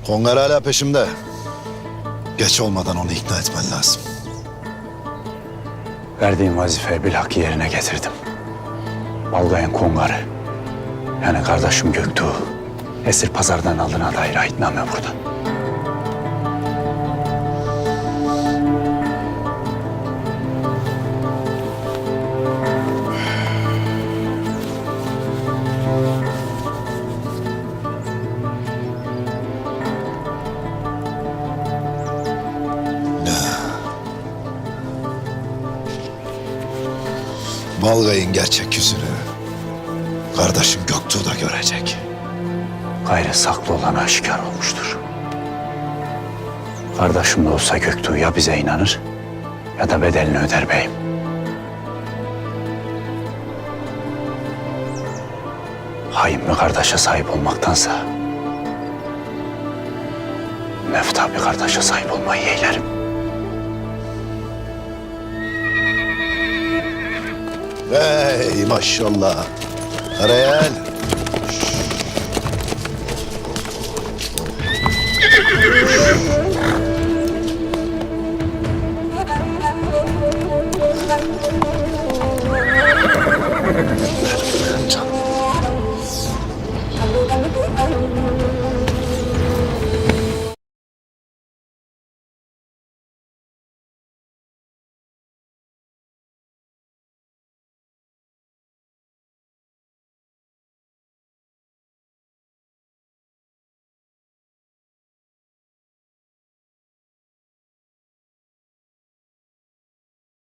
Kongar hala peşimde. Geç olmadan onu ikna etmen lazım. Verdiğim vazifeyi bilhak yerine getirdim. Balgay'ın Kongar'ı, yani kardeşim Göktuğ, esir pazardan aldığına dair ahitname burada. Balgay'ın gerçek yüzünü kardeşim Göktuğ da görecek. Gayrı saklı olan aşikar olmuştur. Kardeşim de olsa Göktuğ ya bize inanır ya da bedelini öder beyim. Hain bir kardeşe sahip olmaktansa mefta bir kardeşe sahip olmayı yeğlerim. Hey maşallah. Karayel.